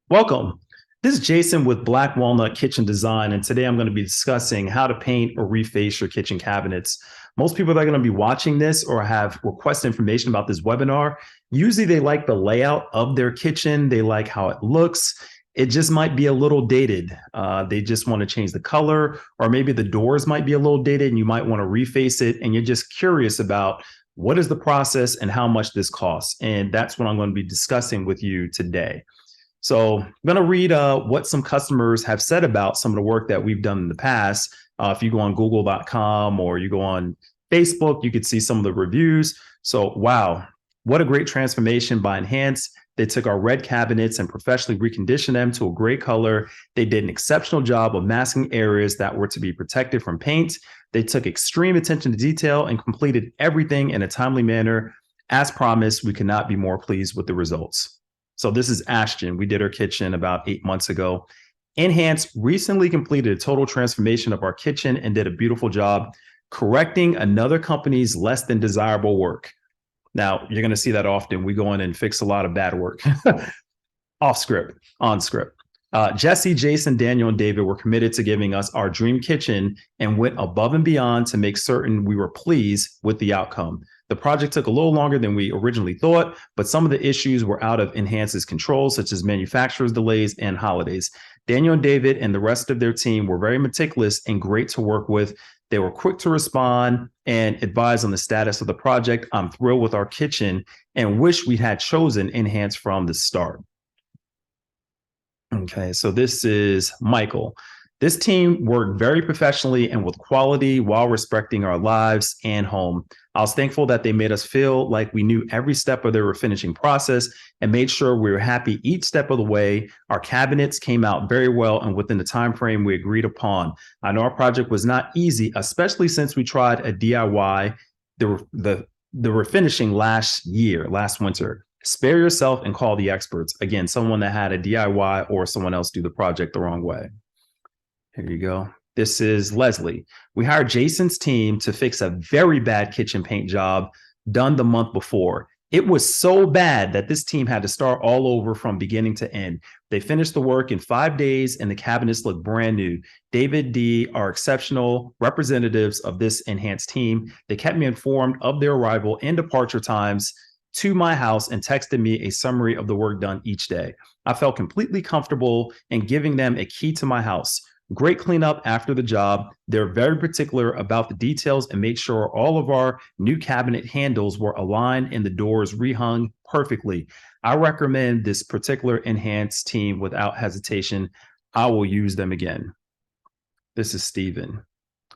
Welcome. This is Jason with Black Walnut Kitchen Design, and today I'm going to be discussing how to paint or reface your kitchen cabinets. Most people that are going to be watching this or have requested information about this webinar, usually they like the layout of their kitchen. They like how it looks. It just might be a little dated. They just want to change the color, or maybe the doors might be a little dated and you might want to reface it. And you're just curious about what is the process and how much this costs. And that's what I'm going to be discussing with you today. So I'm going to read what some customers have said about some of the work that we've done in the past. If you go on google.com or you go on Facebook, you could see some of the reviews. So, wow, what a great transformation by Enhance. They took our red cabinets and professionally reconditioned them to a gray color. They did an exceptional job of masking areas that were to be protected from paint. They took extreme attention to detail and completed everything in a timely manner. As promised, we could not be more pleased with the results. So this is Ashton. We did our kitchen about 8 months ago. Enhance recently completed a total transformation of our kitchen and did a beautiful job correcting another company's less than desirable work. Now, you're going to see that often. We go in and fix a lot of bad work off script, on script. Jesse, Jason, Daniel, and David were committed to giving us our dream kitchen and went above and beyond to make certain we were pleased with the outcome. The project took a little longer than we originally thought, but some of the issues were out of Enhance's control, such as manufacturer's delays and holidays. Daniel and David and the rest of their team were very meticulous and great to work with. They were quick to respond and advise on the status of the project. I'm thrilled with our kitchen and wish we had chosen Enhance from the start. Okay, so this is Michael. This team worked very professionally and with quality while respecting our lives and home. I was thankful that they made us feel like we knew every step of their finishing process and made sure we were happy each step of the way. Our cabinets came out very well and within the time frame we agreed upon. I know our project was not easy, especially since we tried a DIY, the refinishing last winter. Spare yourself and call the experts. Again, someone that had a DIY or someone else do the project the wrong way. Here you go. This is Leslie. We hired Jason's team to fix a very bad kitchen paint job done the month before. It was so bad that this team had to start all over from beginning to end. They finished the work in 5 days and the cabinets look brand new. David D are exceptional representatives of this enhanced team. They kept me informed of their arrival and departure times to my house and texted me a summary of the work done each day. I felt completely comfortable in giving them a key to my house. Great cleanup after the job. They're very particular about the details and made sure all of our new cabinet handles were aligned and the doors rehung perfectly. I recommend this particular enhanced team without hesitation. I will use them again. This is Steven.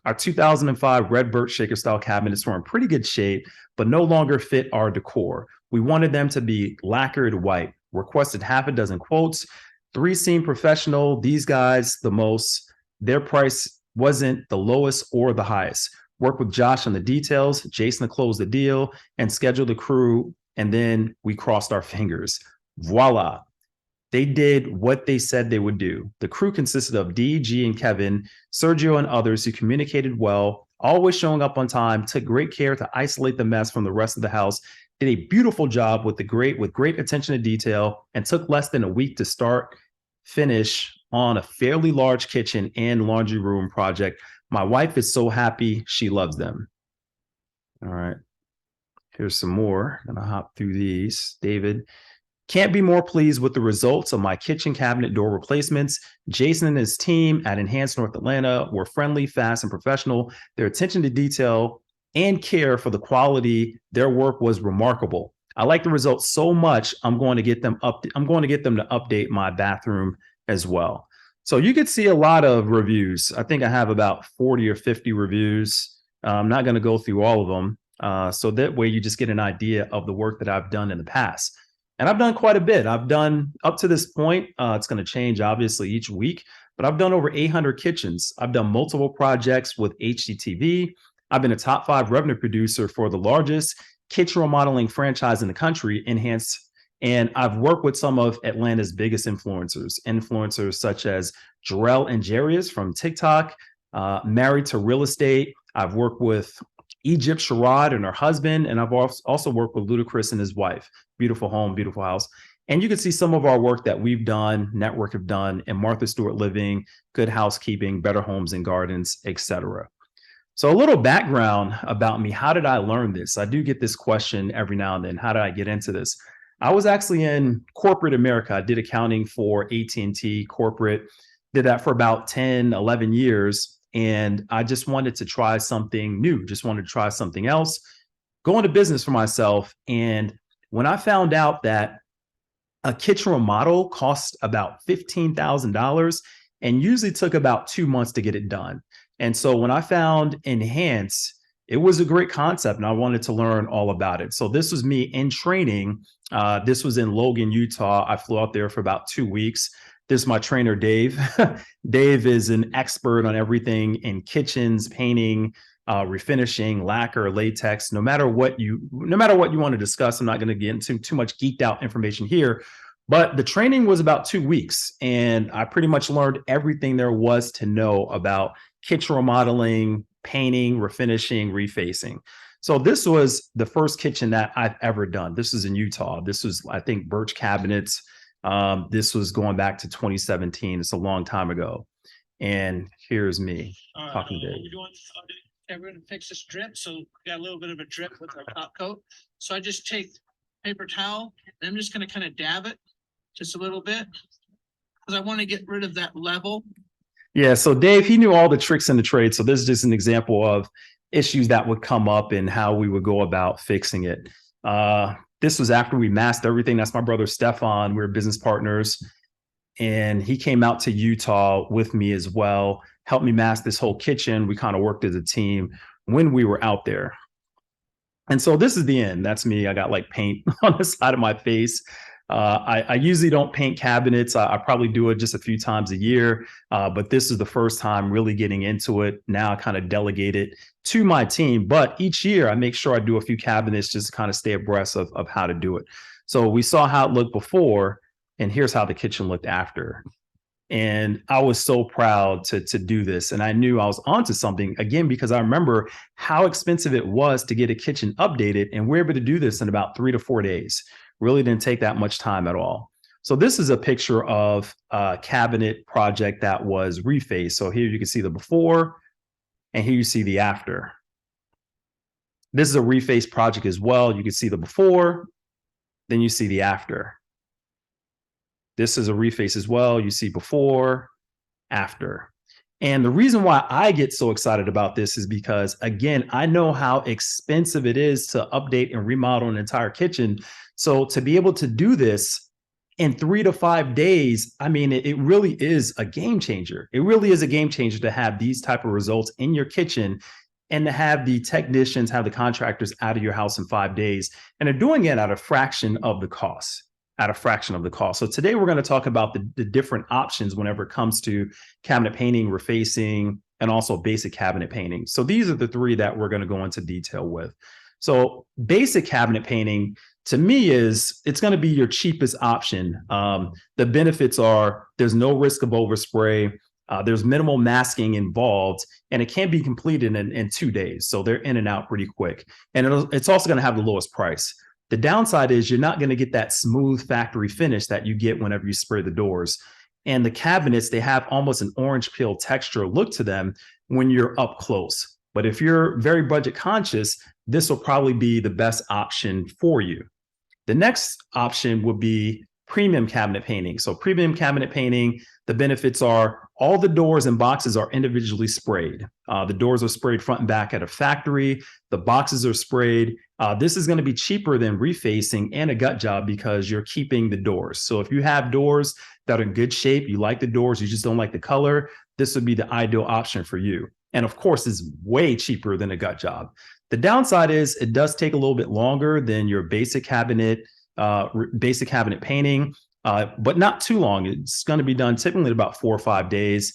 Our 2005 red birch shaker style cabinets were in pretty good shape, but no longer fit our decor. We wanted them to be lacquered white. Requested half a dozen quotes. 3 seemed professional. These guys, the most. Their price wasn't the lowest or the highest. Worked with Josh on the details, Jason to close the deal, and scheduled the crew. And then we crossed our fingers. Voila. They did what they said they would do. The crew consisted of D, G, and Kevin, Sergio, and others who communicated well, always showing up on time, took great care to isolate the mess from the rest of the house, did a beautiful job with great attention to detail, and took less than a week to start finish on a fairly large kitchen and laundry room project. My wife is so happy. She loves them. All right. Here's some more. I'm going to hop through these. David. Can't be more pleased with the results of my kitchen cabinet door replacements. Jason and his team at Enhance North Atlanta were friendly, fast, and professional. Their attention to detail and care for the quality, their work was remarkable. I like the results so much, I'm going to get them to update my bathroom as well. So you could see a lot of reviews. I think I have about 40 or 50 reviews. I'm not going to go through all of them. So that way you just get an idea of the work that I've done in the past. And I've done quite a bit. I've done up to this point, it's going to change obviously each week, but I've done over 800 kitchens. I've done multiple projects with HGTV. I've been a top 5 revenue producer for the largest kitchen remodeling franchise in the country, Enhance. And I've worked with some of Atlanta's biggest influencers such as Jarrell and Jarius from TikTok, Married to Real Estate. I've worked with Egypt Sherrod and her husband, and I've also worked with Ludacris and his wife. Beautiful home, beautiful house. And you can see some of our work that we've done, Network have done, and Martha Stewart Living, Good Housekeeping, Better Homes and Gardens, etc. So a little background about me. How did I learn this? I do get this question every now and then. How did I get into this? I was actually in corporate America. I did accounting for AT&T corporate, did that for about 10, 11 years. And I just wanted to try something new, just wanted to try something else, go into business for myself. And when I found out that a kitchen remodel cost about $15,000 and usually took about 2 months to get it done. And so when I found Enhance, it was a great concept and I wanted to learn all about it. So this was me in training. This was in Logan, Utah. I flew out there for about 2 weeks. This is my trainer, Dave. Dave is an expert on everything in kitchens, painting, refinishing, lacquer, latex. No matter what you want to discuss, I'm not going to get into too much geeked out information here. But the training was about 2 weeks, and I pretty much learned everything there was to know about kitchen remodeling, painting, refinishing, refacing. So this was the first kitchen that I've ever done. This was in Utah. This was, I think, Birch Cabinets. This was going back to 2017. It's a long time ago. And here's me talking to Dave. We're going to fix this drip. So we got a little bit of a drip with our top coat. So I just take paper towel and I'm just going to kind of dab it just a little bit because I want to get rid of that level. Yeah. So Dave, he knew all the tricks in the trade. So this is just an example of issues that would come up and how we would go about fixing it. This was after we masked everything. That's my brother, Stefan. We're business partners. And he came out to Utah with me as well, helped me mask this whole kitchen. We kind of worked as a team when we were out there. And so this is the end. That's me. I got like paint on the side of my face. I usually don't paint cabinets. I probably do it just a few times a year. But this is the first time really getting into it. Now I kind of delegate it to my team. But each year I make sure I do a few cabinets just to kind of stay abreast of how to do it. So we saw how it looked before. And here's how the kitchen looked after. And I was so proud to do this. And I knew I was onto something, again, because I remember how expensive it was to get a kitchen updated. And we're able to do this in about 3 to 4 days. Really didn't take that much time at all. So this is a picture of a cabinet project that was refaced. So here you can see the before and here you see the after. This is a reface project as well. You can see the before, then you see the after. This is a reface as well. You see before, after. And the reason why I get so excited about this is because, again, I know how expensive it is to update and remodel an entire kitchen. So to be able to do this in 3 to 5 days, I mean, it really is a game changer. It really is a game changer to have these type of results in your kitchen and to have the technicians, have the contractors out of your house in 5 days. And they're doing it at a fraction of the cost. So today we're going to talk about the different options whenever it comes to cabinet painting, refacing, and also basic cabinet painting. So these are the three that we're going to go into detail with. So basic cabinet painting to me it's going to be your cheapest option. The benefits are there's no risk of overspray. There's minimal masking involved, and it can be completed in 2 days. So they're in and out pretty quick. And it's also going to have the lowest price. The downside is you're not going to get that smooth factory finish that you get whenever you spray the doors. And the cabinets, they have almost an orange peel texture look to them when you're up close. But if you're very budget conscious, this will probably be the best option for you. The next option would be premium cabinet painting. So premium cabinet painting, the benefits are all the doors and boxes are individually sprayed. The doors are sprayed front and back at a factory. The boxes are sprayed. This is going to be cheaper than refacing and a gut job because you're keeping the doors. So if you have doors that are in good shape, you like the doors, you just don't like the color, this would be the ideal option for you. And of course, it's way cheaper than a gut job. The downside is it does take a little bit longer than your basic cabinet painting, but not too long. It's going to be done typically in about 4 or 5 days.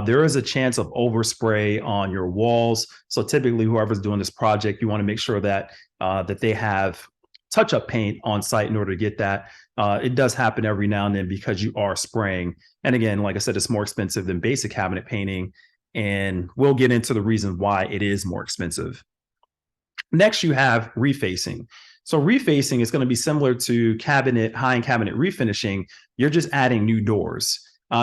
There is a chance of overspray on your walls. So typically whoever's doing this project, you want to make sure that that they have touch-up paint on site in order to get that. It does happen every now and then because you are spraying. And again, like I said, it's more expensive than basic cabinet painting. And we'll get into the reason why it is more expensive. Next, you have refacing. So refacing is going to be similar to high-end cabinet refinishing. You're just adding new doors.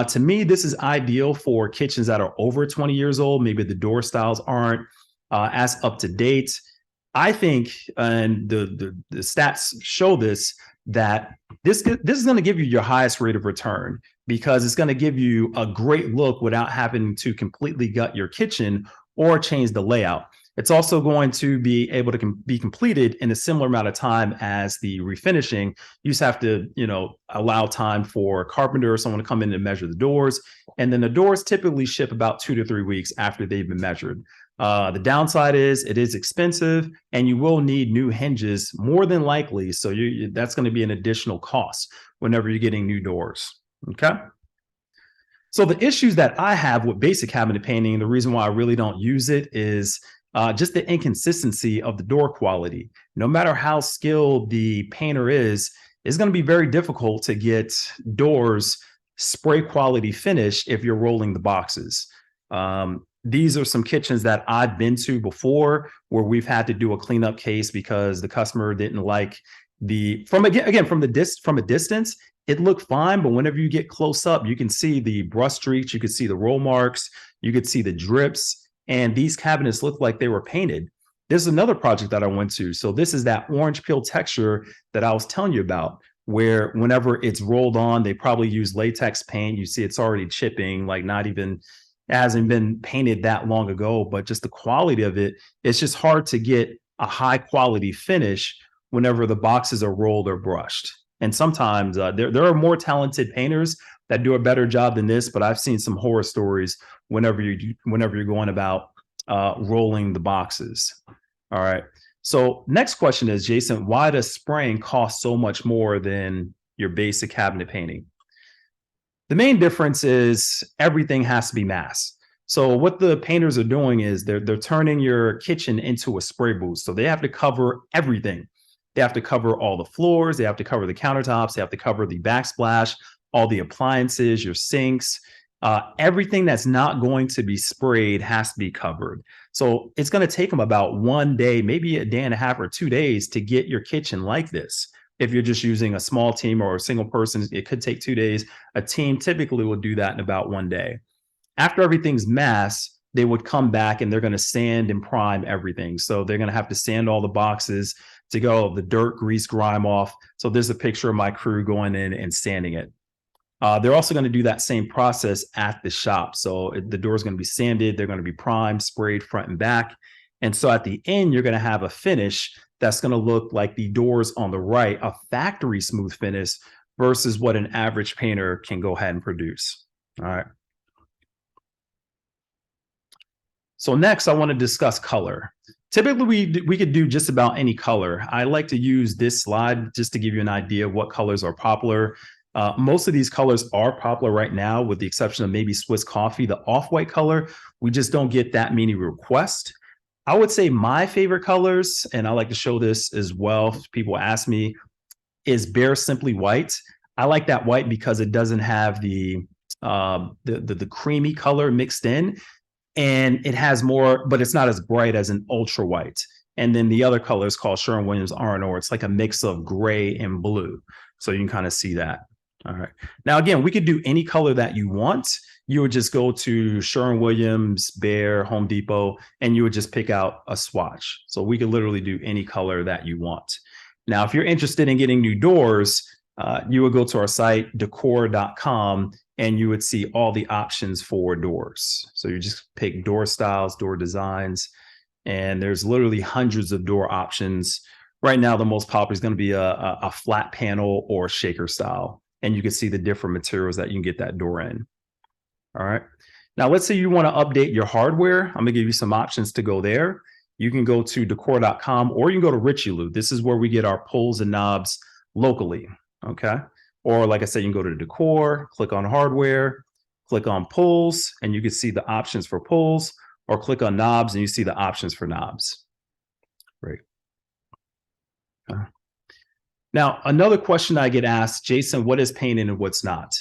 To me, this is ideal for kitchens that are over 20 years old. Maybe the door styles aren't as up to date. I think, and the stats show this, that this is going to give you your highest rate of return, because it's going to give you a great look without having to completely gut your kitchen or change the layout. It's also going to be able to be completed in a similar amount of time as the refinishing. You just have to, allow time for a carpenter or someone to come in and measure the doors. And then the doors typically ship about 2 to 3 weeks after they've been measured. The downside is it is expensive, and you will need new hinges more than likely. So that's going to be an additional cost whenever you're getting new doors. Okay. So the issues that I have with basic cabinet painting, the reason why I really don't use it is just the inconsistency of the door quality. No matter how skilled the painter is, it's going to be very difficult to get doors spray quality finish if you're rolling the boxes. These are some kitchens that I've been to before where we've had to do a cleanup case because the customer didn't like from a distance, it looked fine, but whenever you get close up, you can see the brush streaks, you could see the roll marks, you could see the drips, and these cabinets look like they were painted. There's another project that I went to. So this is that orange peel texture that I was telling you about, where whenever it's rolled on, they probably use latex paint. You see it's already chipping, like it hasn't been painted that long ago, but just the quality of it, it's just hard to get a high quality finish whenever the boxes are rolled or brushed. And sometimes there are more talented painters that do a better job than this, but I've seen some horror stories whenever you're going about rolling the boxes. All right. So next question is, Jason, why does spraying cost so much more than your basic cabinet painting? The main difference is everything has to be mass. So what the painters are doing is they're turning your kitchen into a spray booth. So they have to cover everything. They have to cover all the floors. They have to cover the countertops. They have to cover the backsplash, all the appliances, your sinks. Everything that's not going to be sprayed has to be covered. So it's going to take them about 1 day, maybe a day and a half or 2 days to get your kitchen like this. If you're just using a small team or a single person, it could take 2 days. A team typically will do that in about 1 day. After everything's mass, they would come back and they're going to sand and prime everything. So they're going to have to sand all the boxes to get all the dirt, grease, grime off. So there's a picture of my crew going in and sanding it. They're also going to do that same process at the shop. So the door is going to be sanded. They're going to be primed, sprayed front and back. And so at the end, you're going to have a finish that's going to look like the doors on the right, a factory smooth finish versus what an average painter can go ahead and produce. All right. So next, I want to discuss color. Typically, we could do just about any color. I like to use this slide just to give you an idea of what colors are popular. Most of these colors are popular right now, with the exception of maybe Swiss Coffee, the off-white color. We just don't get that many requests. I would say my favorite colors, and I like to show this as well if people ask me, is Bare Simply White. I like that white because it doesn't have the creamy color mixed in. And it has more, but it's not as bright as an ultra white. And then the other color is called Sherwin-Williams R&R. It's like a mix of gray and blue. So you can kind of see that. All right. Now, again, we could do any color that you want. You would just go to Sherwin-Williams, Behr, Home Depot, and you would just pick out a swatch. So we could literally do any color that you want. Now, if you're interested in getting new doors, you would go to our site, decor.com, and you would see all the options for doors. So you just pick door styles, door designs, and there's literally hundreds of door options. Right now, the most popular is going to be a flat panel or shaker style. And you can see the different materials that you can get that door in. All right. Now, let's say you want to update your hardware. I'm going to give you some options to go there. You can go to decor.com, or you can go to Richelieu. This is where we get our pulls and knobs locally. Okay. Or like I said, you can go to Decor, click on hardware, click on pulls, and you can see the options for pulls, or click on knobs and you see the options for knobs. Great. Now, another question I get asked, Jason, what is painted and what's not?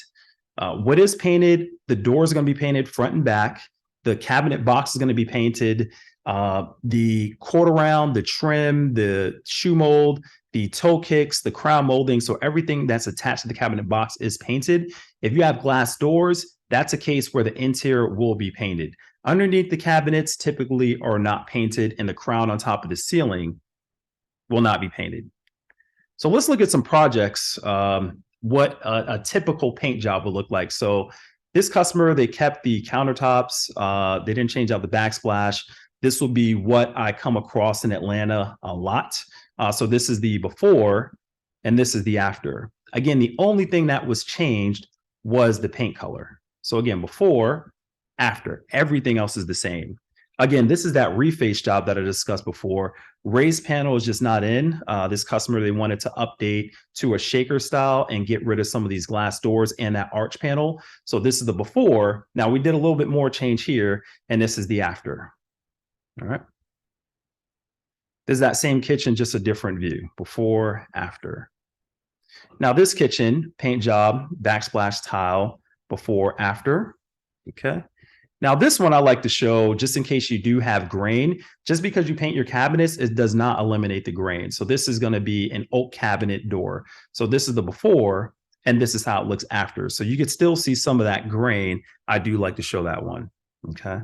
What is painted? The door is going to be painted front and back. The cabinet box is going to be painted. the quarter round, the trim, the shoe mold, the toe kicks, the crown molding. So everything that's attached to the cabinet box is painted. If you have glass doors, that's a case where the interior will be painted. Underneath the cabinets typically are not painted, and the crown on top of the ceiling will not be painted. So let's look at some projects, what a typical paint job would look like. So this customer, they kept the countertops. They didn't change out the backsplash. This will be what I come across in Atlanta a lot. So this is the before and this is the after. Again, the only thing that was changed was the paint color. So again, before, after, everything else is the same. Again, this is that reface job that I discussed before. Raised panel is just not in. This customer, they wanted to update to a shaker style and get rid of some of these glass doors and that arch panel. So this is the before. Now we did a little bit more change here, and this is the after. All right. This is that same kitchen, just a different view, before, after. Now this kitchen, paint job, backsplash tile, before, after. Okay. Now this one I like to show just in case you do have grain. Just because you paint your cabinets, it does not eliminate the grain. So this is going to be an oak cabinet door. So this is the before, and this is how it looks after. So you could still see some of that grain. I do like to show that one. Okay.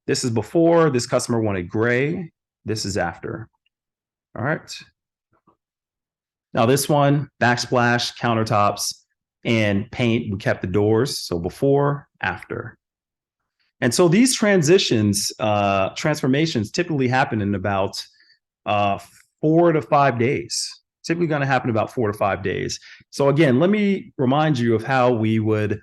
This is before. This customer wanted gray. This is after. All right. Now this one, backsplash, countertops, and paint. We kept the doors. So before, after. And so these transitions, transformations typically happen in about 4 to 5 days. Typically going to happen about 4 to 5 days. So again, let me remind you of how we would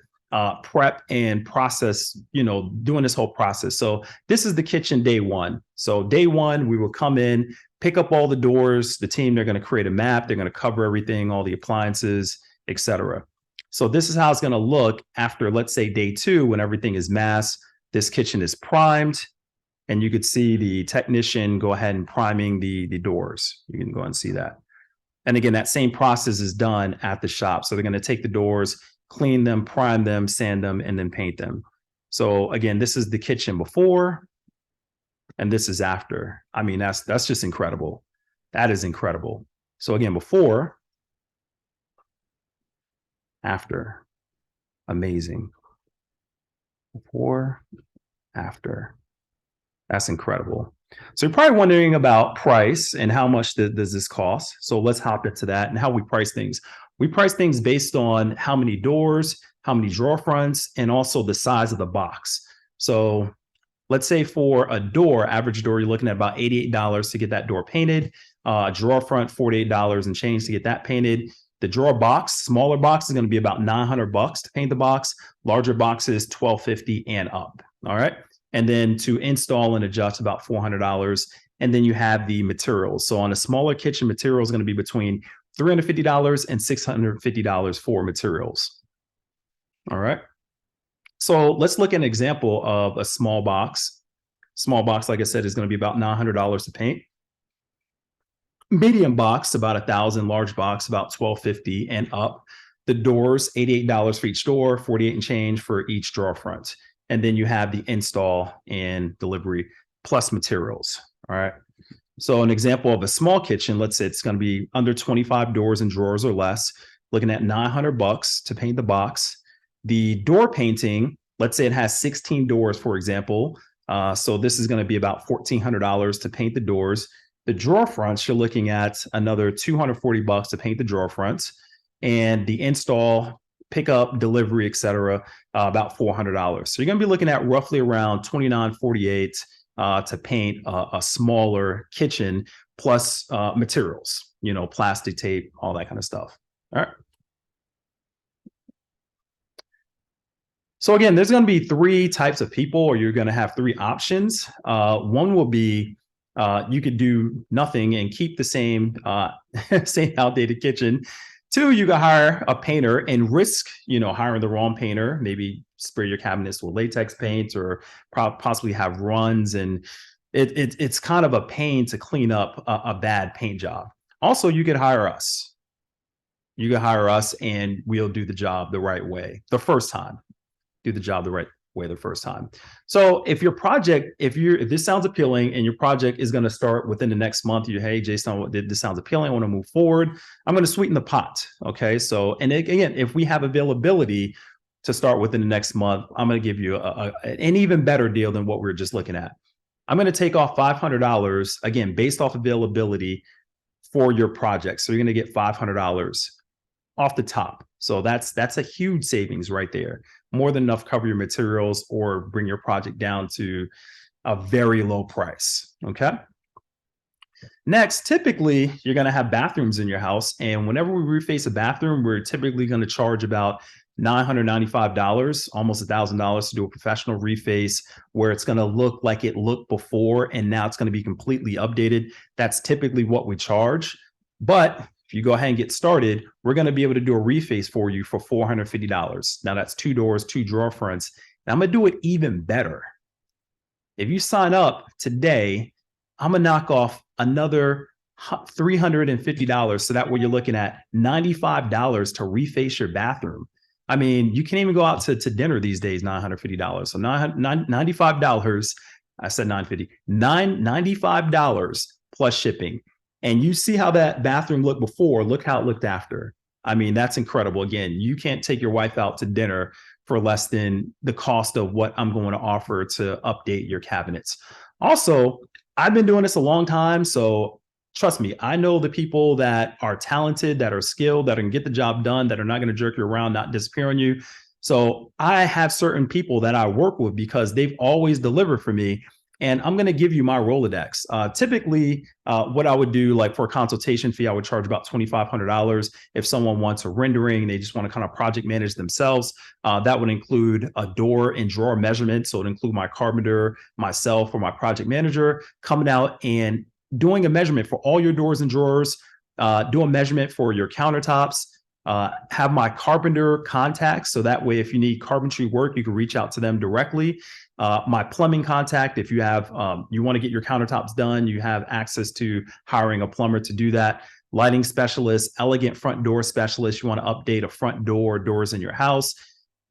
prep and process, doing this whole process. So this is the kitchen day one. So day one, we will come in, pick up all the doors. The team, they're going to create a map. They're going to cover everything, all the appliances, etc. So this is how it's going to look after, let's say, day two, when everything is mass. This kitchen is primed, and you could see the technician go ahead and priming the doors. You can go and see that. And again, that same process is done at the shop. So they're going to take the doors, clean them, prime them, sand them, and then paint them. So again, this is the kitchen before, and this is after. I mean, that's just incredible. That is incredible. So again, before, after, amazing. Before, after. That's incredible. So you're probably wondering about price and how much does this cost. So let's hop into that and how we price things. We price things based on how many doors, how many drawer fronts, and also the size of the box. So let's say for a door, average door, you're looking at about $88 to get that door painted. Drawer front, $48 and change to get that painted. The drawer box, smaller box, is going to be about $900 to paint the box. Larger boxes, $1,250 and up. All right. And then to install and adjust, about $400. And then you have the materials. So on a smaller kitchen, material is going to be between $350 and $650 for materials. All right. So let's look at an example of a small box. Small box, like I said, is going to be about $900 to paint. Medium box, about $1,000. Large box, about $1,250 and up. The doors, $88 for each door, $48 and change for each drawer front. And then you have the install and delivery plus materials. All right. So an example of a small kitchen, let's say it's going to be under 25 doors and drawers or less, looking at $900 to paint the box. The door painting, let's say it has 16 doors, for example. So this is going to be about $1,400 to paint the doors. The drawer fronts, you're looking at another $240 to paint the drawer fronts, and the install, pickup, delivery, etc., about $400. So you're going to be looking at roughly around $2,948 to paint a smaller kitchen plus materials, plastic tape, all that kind of stuff. All right. So again, there's going to be 3 types of people, or you're going to have 3 options. One will be you could do nothing and keep the same same outdated kitchen. 2, you could hire a painter and risk, hiring the wrong painter, maybe spray your cabinets with latex paint or possibly have runs. And it's kind of a pain to clean up a bad paint job. Also, you could hire us. You could hire us and we'll do the job the right way the first time. Do the job the right way the first time. So if if this sounds appealing and your project is going to start within the next month, hey, Jason, this sounds appealing, I want to move forward, I'm going to sweeten the pot. Okay. So, and again, if we have availability to start within the next month, I'm going to give you an even better deal than what we were just looking at. I'm going to take off $500, again, based off availability for your project. So you're going to get $500 off the top. So that's a huge savings right there. More than enough cover your materials or bring your project down to a very low price. Okay. Next, typically you're going to have bathrooms in your house. And whenever we reface a bathroom, we're typically going to charge about $995, almost $1,000 to do a professional reface where it's going to look like it looked before and now it's going to be completely updated. That's typically what we charge. But if you go ahead and get started, we're going to be able to do a reface for you for $450. Now that's 2 doors, 2 drawer fronts. And I'm going to do it even better. If you sign up today, I'm going to knock off another $350. So that way you're looking at $95 to reface your bathroom. I mean, you can't even go out to dinner these days, $950. So $95, I said $950, $95 plus shipping. And you see how that bathroom looked before, look how it looked after. I mean, that's incredible. Again, you can't take your wife out to dinner for less than the cost of what I'm going to offer to update your cabinets. Also, I've been doing this a long time, so trust me, I know the people that are talented, that are skilled, that can get the job done, that are not going to jerk you around, not disappear on you. So I have certain people that I work with because they've always delivered for me. And I'm going to give you my Rolodex. Typically, what I would do, like for a consultation fee, I would charge about $2,500. If someone wants a rendering, they just want to kind of project manage themselves. That would include a door and drawer measurement. So it would include my carpenter, myself, or my project manager coming out and doing a measurement for all your doors and drawers, do a measurement for your countertops, have my carpenter contacts. So that way, if you need carpentry work, you can reach out to them directly. My plumbing contact, if you have, you want to get your countertops done, you have access to hiring a plumber to do that. Lighting specialist, elegant front door specialist, you want to update a front door, doors in your house.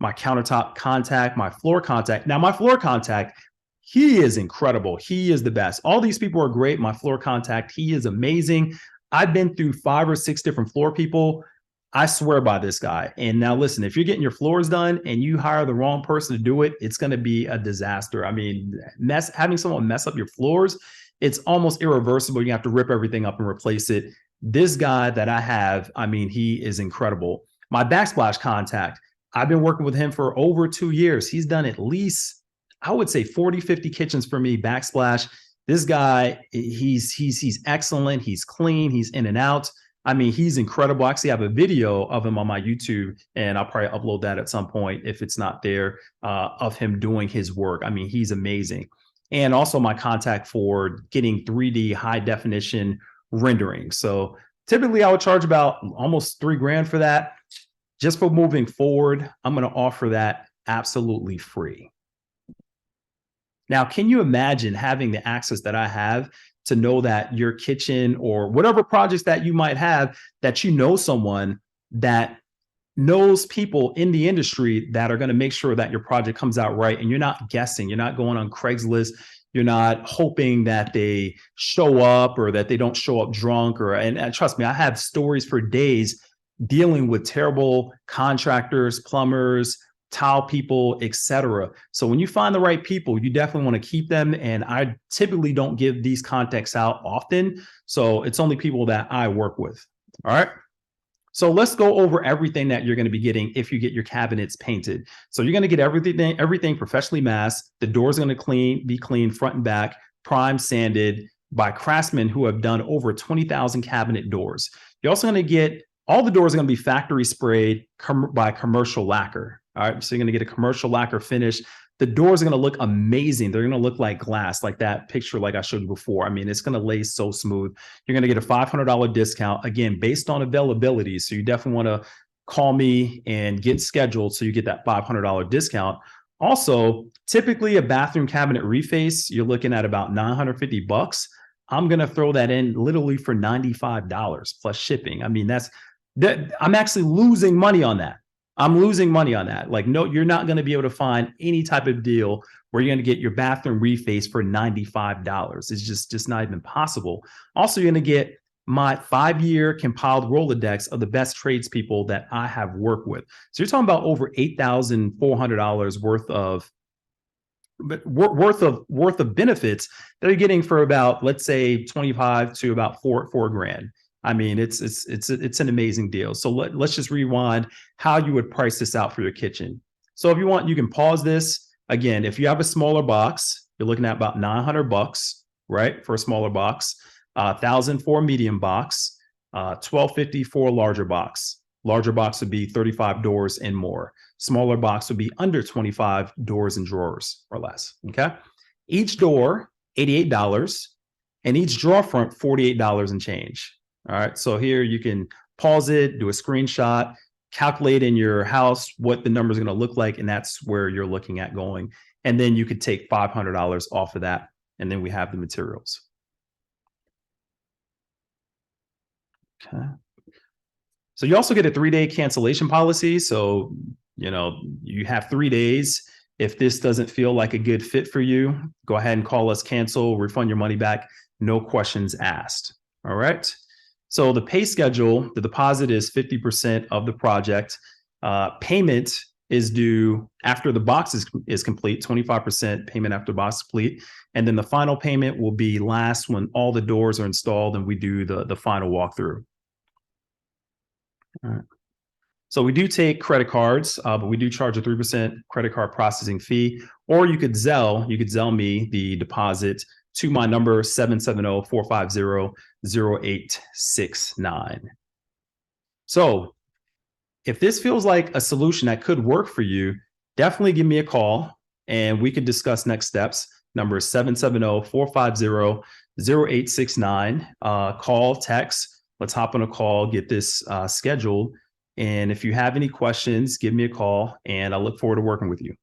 My countertop contact, my floor contact. Now, my floor contact, he is incredible. He is the best. All these people are great. My floor contact, he is amazing. I've been through 5 or 6 different floor people. I swear by this guy. And now listen, if you're getting your floors done and you hire the wrong person to do it, it's going to be a disaster. I mean, having someone mess up your floors, it's almost irreversible. You have to rip everything up and replace it. This guy that I have, I mean, he is incredible. My backsplash contact, I've been working with him for over 2 years. He's done at least, I would say 40, 50 kitchens for me, backsplash. This guy, he's excellent. He's clean. He's in and out. I mean, he's incredible. I actually have a video of him on my YouTube, and I'll probably upload that at some point if it's not there, of him doing his work. I mean, he's amazing. And also my contact for getting 3D high definition rendering. So typically I would charge about almost $3,000 for that. Just for moving forward, I'm going to offer that absolutely free. Now, can you imagine having the access that I have to know that your kitchen or whatever projects that you might have, that you know someone that knows people in the industry that are going to make sure that your project comes out right, and you're not guessing, you're not going on Craigslist, you're not hoping that they show up or that they don't show up drunk, or and trust me, I have stories for days dealing with terrible contractors, plumbers, tile people, etc. So when you find the right people, you definitely want to keep them. And I typically don't give these contacts out often. So it's only people that I work with. All right. So let's go over everything that you're going to be getting if you get your cabinets painted. So you're going to get everything professionally masked. The doors are going to be clean front and back, prime sanded by craftsmen who have done over 20,000 cabinet doors. You're also going to get, all the doors are going to be factory sprayed by commercial lacquer. All right, so you're going to get a commercial lacquer finish. The doors are going to look amazing. They're going to look like glass, like that picture like I showed you before. I mean, it's going to lay so smooth. You're going to get a $500 discount, again, based on availability. So you definitely want to call me and get scheduled so you get that $500 discount. Also, typically a bathroom cabinet reface, you're looking at about $950. I'm going to throw that in literally for $95 plus shipping. I mean, I'm actually losing money on that. I'm losing money on that. Like, no, you're not going to be able to find any type of deal where you're going to get your bathroom refaced for $95. It's just not even possible. Also, you're going to get my 5-year compiled Rolodex of the best tradespeople that I have worked with. So you're talking about over $8,400 worth of benefits that you're getting for about, let's say, 25 to about four grand. I mean, it's an amazing deal. So let's just rewind how you would price this out for your kitchen. So if you want, you can pause this. Again, if you have a smaller box, you're looking at about $900, right, for a smaller box, 1,000 for a medium box, 1,250 for a larger box. Larger box would be 35 doors and more. Smaller box would be under 25 doors and drawers or less. Okay. Each door, $88, and each drawer front, $48 and change. All right. So here you can pause it, do a screenshot, calculate in your house what the number is going to look like. And that's where you're looking at going. And then you could take $500 off of that. And then we have the materials. Okay. So you also get a 3-day cancellation policy. So, you have 3 days. If this doesn't feel like a good fit for you, go ahead and call us, cancel, refund your money back. No questions asked. All right. So the pay schedule, the deposit is 50% of the project. Payment is due after the box is complete, 25% payment after box complete. And then the final payment will be last when all the doors are installed and we do the final walkthrough. All right. So we do take credit cards, but we do charge a 3% credit card processing fee, or you could Zelle me the deposit to my number 770-450-0869. So if this feels like a solution that could work for you, definitely give me a call and we could discuss next steps. Number is 770-450-0869. Call, text. Let's hop on a call, get this scheduled. And if you have any questions, give me a call and I look forward to working with you.